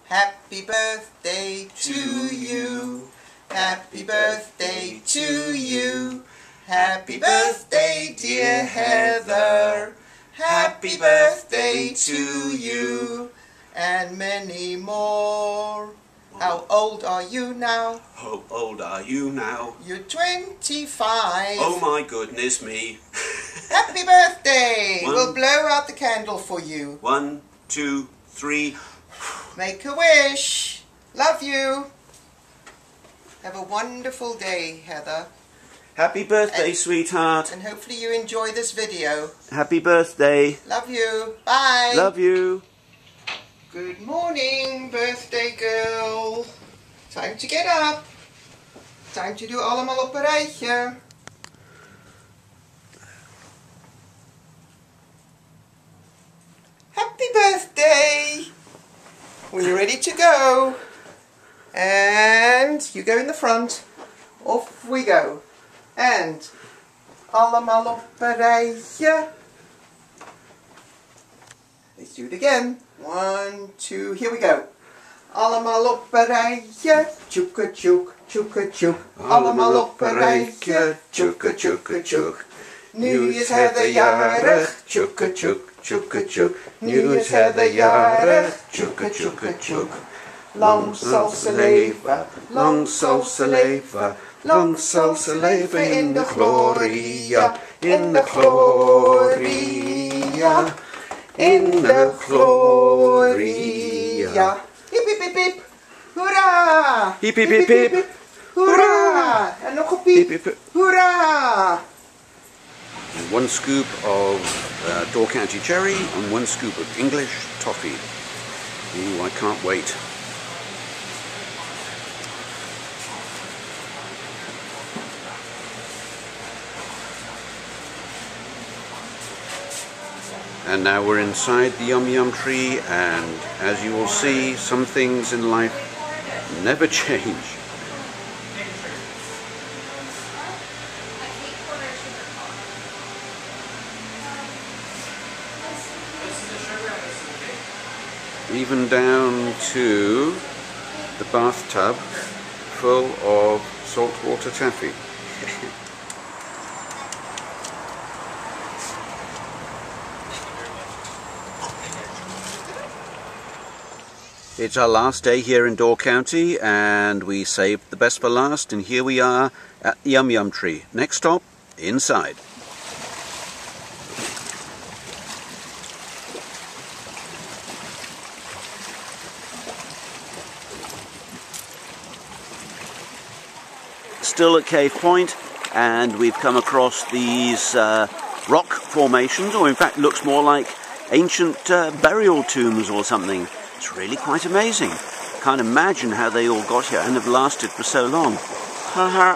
Happy birthday to you. Happy birthday to you. Happy birthday, dear Heather. Happy birthday to you. And many more. How old are you now? How old are you now? You're 25. Oh my goodness me. Happy birthday! We'll blow out the candle for you. 1, 2, 3. Make a wish. Love you. Have a wonderful day, Heather. Happy birthday, sweetheart. And hopefully you enjoy this video. Happy birthday. Love you. Bye. Love you. Good morning, birthday girl. Time to get up. Time to do allemaal op een rijtje. Happy birthday. We're ready to go. And you go in the front. Off we go. And allemaal op een rijtje. Let's do it again. 1, 2, here we go. Allemaal op een rijtje. Tjoeke tjoek, tjoeke tjoek. Allemaal op een rijtje. Tjoeke tjoeke tjoek. Nu is Heather jarig. Tjoeke tjoek, tjoeke tjoek. Nu is Heather jarig. Tjoeke tjoeke tjoek. Lang zal ze leven, lang zal ze leven. Lang zal ze leven in de gloria. In de gloria. In de gloria. Hip hip hip hip. Hoera! Hip hip hip hip. Hoera! En nog een piep. Hoera! 1 scoop of Door County cherry and 1 scoop of English toffee. Ooh, I can't wait. And now we're inside the Yum Yum tree, and as you will see, some things in life never change. Even down to the bathtub full of saltwater taffy. It's our last day here in Door County, and we saved the best for last, and here we are at the Yum Yum tree. Next stop, inside. Still at Cave Point, and we've come across these rock formations, or in fact looks more like ancient burial tombs or something. It's really quite amazing. Can't imagine how they all got here and have lasted for so long. Haha.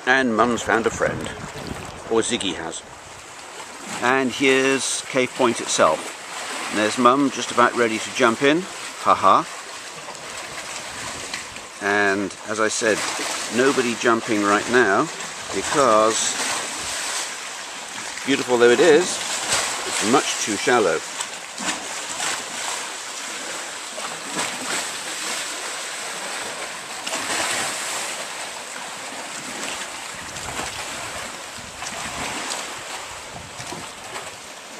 And Mum's found a friend. Or Ziggy has. And here's Cave Point itself. And there's Mum just about ready to jump in. Haha. And as I said, nobody jumping right now, because, beautiful though it is, it's much too shallow.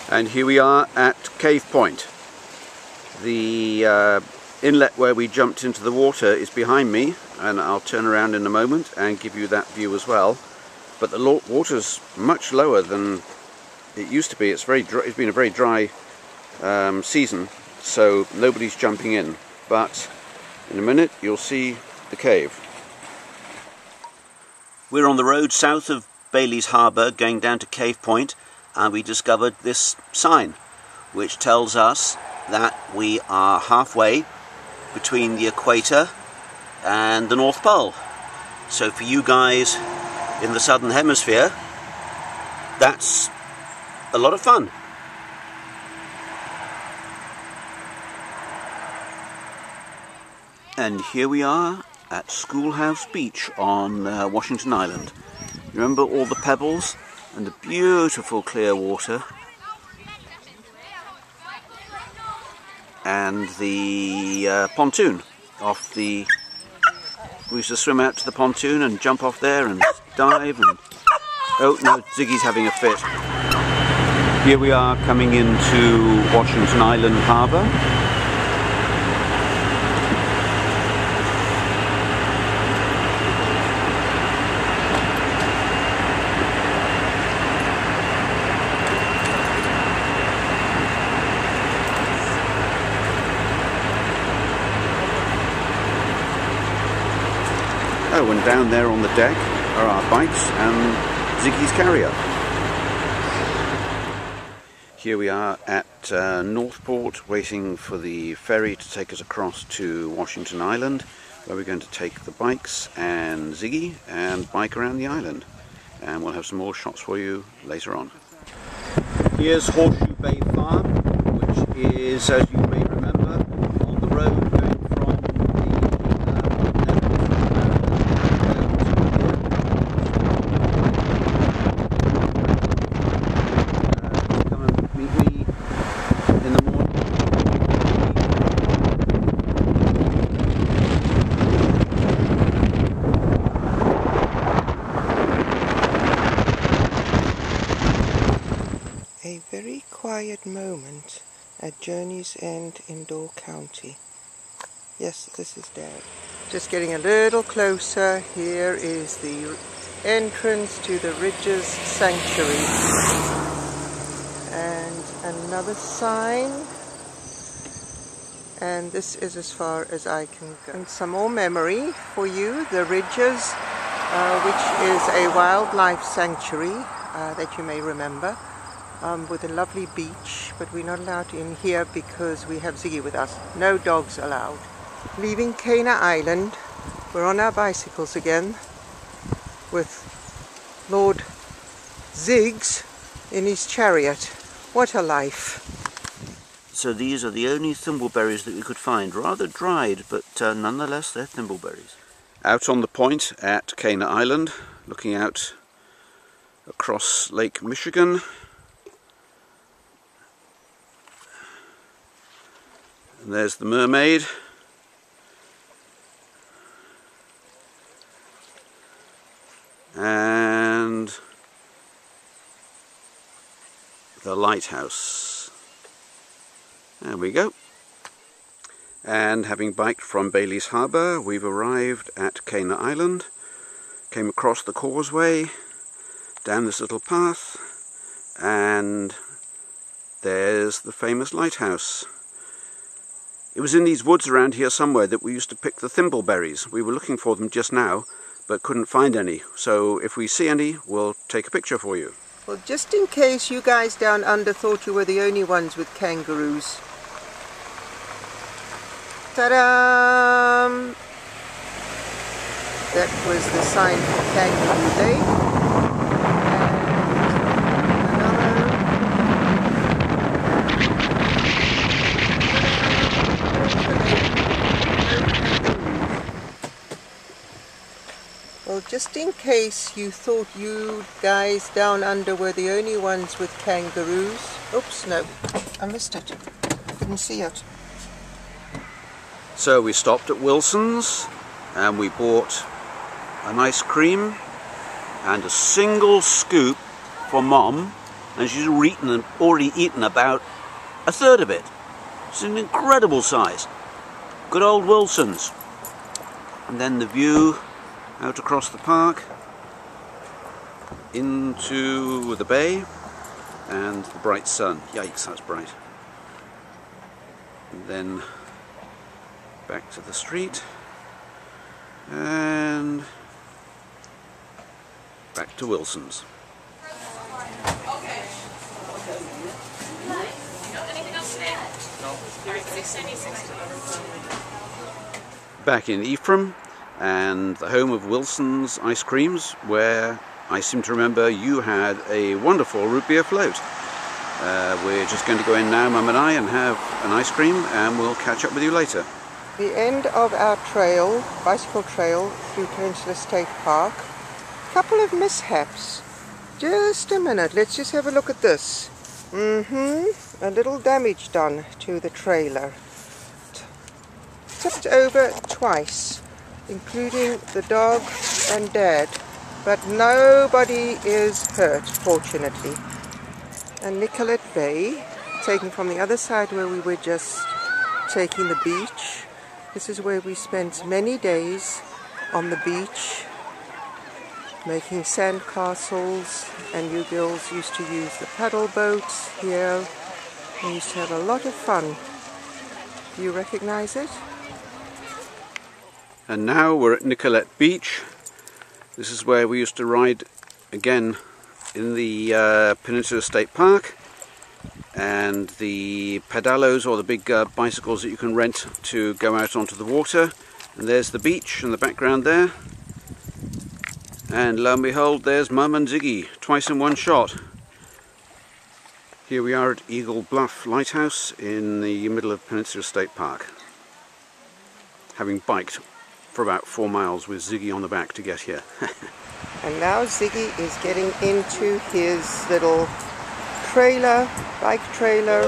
And here we are at Cave Point. The inlet where we jumped into the water is behind me, and I'll turn around in a moment and give you that view as well. But the water's much lower than it used to be. It's very dry. It's been a very dry season, so nobody's jumping in. But in a minute you'll see the cave. We're on the road south of Bailey's Harbour going down to Cave Point, and we discovered this sign which tells us that we are halfway between the equator and the North Pole. So for you guys in the Southern Hemisphere, that's a lot of fun. And here we are at Schoolhouse Beach on Washington Island. Remember all the pebbles and the beautiful clear water, and the pontoon off the... We used to swim out to the pontoon and jump off there and dive and... Oh no, Ziggy's having a fit. Here we are coming into Washington Island Harbour. Oh, and down there on the deck are our bikes and Ziggy's carrier. Here we are at Northport, waiting for the ferry to take us across to Washington Island, where we're going to take the bikes and Ziggy and bike around the island. And we'll have some more shots for you later on. Here's Horseshoe Bay Farm, which is, as you may remember, on the road going from A very quiet moment at Journey's End in Door County. Yes, this is Dad. Just getting a little closer. Here is the entrance to the Ridges Sanctuary. And another sign. And this is as far as I can go. And some more memory for you. The Ridges, which is a wildlife sanctuary that you may remember. With a lovely beach, but we're not allowed in here because we have Ziggy with us. No dogs allowed. Leaving Cana Island, we're on our bicycles again with Lord Ziggs in his chariot. What a life. So these are the only thimbleberries that we could find. Rather dried, but nonetheless they're thimbleberries. Out on the point at Cana Island, looking out across Lake Michigan. And there's the mermaid. And the lighthouse. There we go. And having biked from Bailey's Harbour, we've arrived at Cana Island. Came across the causeway, down this little path, and there's the famous lighthouse. It was in these woods around here somewhere that we used to pick the thimbleberries. We were looking for them just now, but couldn't find any. So if we see any, we'll take a picture for you. Well, just in case you guys down under thought you were the only ones with kangaroos. Ta-da! That was the sign for Kangaroo Lake. Well, just in case you thought you guys down under were the only ones with kangaroos. Oops, no, I missed it. Couldn't see it. So we stopped at Wilson's and we bought an ice cream and a single scoop for Mom, and she's already eaten about a third of it. It's an incredible size. Good old Wilson's. And then the view out across the park into the bay and the bright sun. Yikes, that's bright. And then back to the street and back to Wilson's. Back in Ephraim, and the home of Wilson's Ice Creams, where I seem to remember you had a wonderful root beer float. We're just going to go in now, Mum and I, and have an ice cream, and we'll catch up with you later. The end of our trail, bicycle trail through Peninsula State Park. A couple of mishaps. Just a minute, let's just have a look at this. A little damage done to the trailer. Tipped over twice, including the dog and Dad, but nobody is hurt, fortunately. And Nicollet Bay, taken from the other side where we were just taking the beach. This is where we spent many days on the beach, making sand castles, and you girls used to use the paddle boats here. We used to have a lot of fun. Do you recognize it? And now we're at Nicollet Beach. This is where we used to ride again in the Peninsula State Park, and the pedalos, or the big bicycles that you can rent to go out onto the water. And there's the beach in the background there. And lo and behold, there's Mum and Ziggy, twice in one shot. Here we are at Eagle Bluff Lighthouse in the middle of Peninsula State Park, having biked for about 4 miles with Ziggy on the back to get here. And now Ziggy is getting into his little trailer, bike trailer,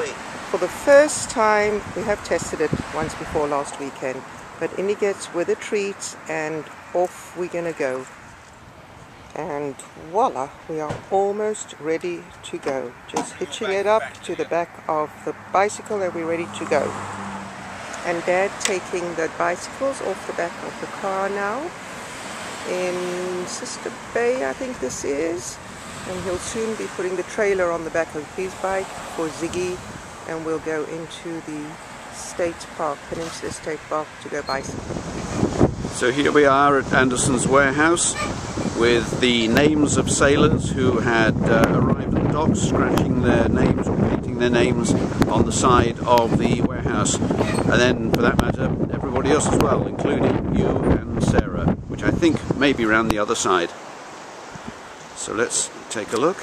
for the first time. We have tested it once before last weekend, but in he gets with the treats, and off we're gonna go. And voila, we are almost ready to go. Just hitching it up to the back of the bicycle and we're ready to go. And Dad taking the bicycles off the back of the car now in Sister Bay, I think this is. And he'll soon be putting the trailer on the back of his bike for Ziggy, and we'll go into the State Park, Peninsula State Park, to go bicycling. So here we are at Anderson's warehouse with the names of sailors who had arrived at the docks, scratching their names or painting their names on the side of the warehouse. And then, for that matter, everybody else as well, including you and Sarah, which I think may be around the other side. So let's take a look.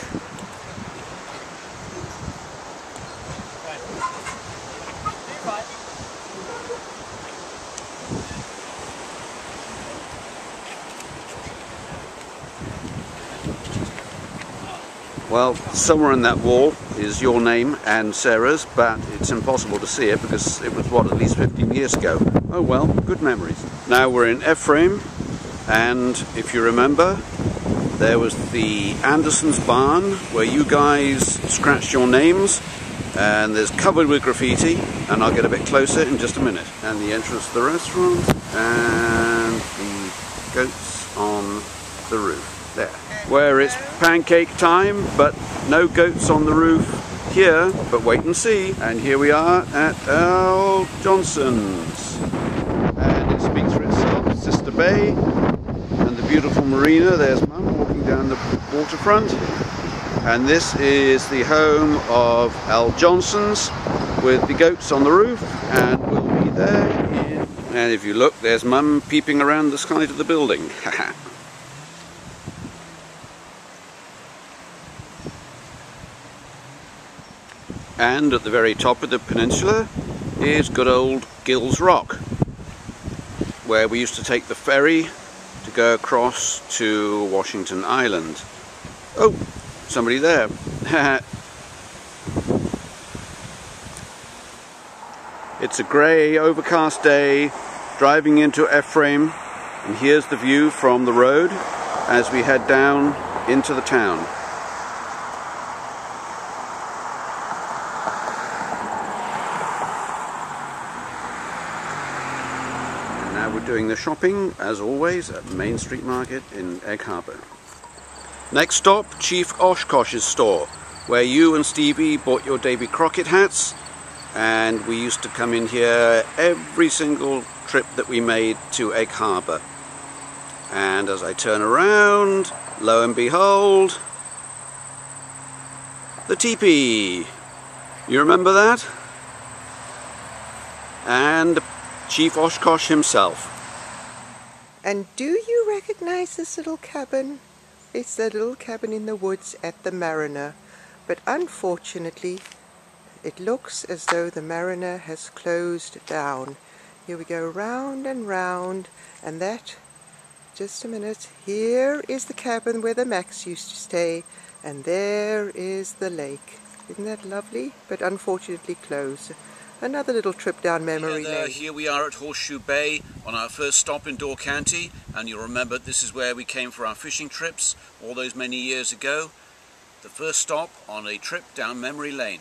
Well, somewhere in that wall is your name and Sarah's, but it's impossible to see it because it was, what, at least 15 years ago. Oh well, good memories. Now we're in Ephraim, and if you remember, there was the Anderson's barn where you guys scratched your names, and there's covered with graffiti, and I'll get a bit closer in just a minute. And the entrance to the restaurant, and the goats on the roof. There. Where it's pancake time, but no goats on the roof here, but wait and see. And here we are at Al Johnson's. And it speaks for itself. Sister Bay and the beautiful marina. There's Mum walking down the waterfront. And this is the home of Al Johnson's with the goats on the roof, and we'll be there in... And if you look, there's Mum peeping around the side of the building. And at the very top of the peninsula is good old Gills Rock, where we used to take the ferry to go across to Washington Island. Oh, somebody there. It's a grey, overcast day, driving into Ephraim, and here's the view from the road as we head down into the town. We're doing the shopping, as always, at Main Street Market in Egg Harbor. Next stop, Chief Oshkosh's store, where you and Stevie bought your Davy Crockett hats, and we used to come in here every single trip that we made to Egg Harbor. And as I turn around, lo and behold, the teepee. You remember that? And Chief Oshkosh himself. And do you recognize this little cabin? It's the little cabin in the woods at the Mariner, but unfortunately it looks as though the Mariner has closed down. Here we go round and round, and that just a minute. Here is the cabin where the Macs used to stay, and there is the lake. Isn't that lovely? But unfortunately closed. Another little trip down memory lane. Here we are at Horseshoe Bay on our first stop in Door County, and you'll remember this is where we came for our fishing trips all those many years ago. The first stop on a trip down memory lane.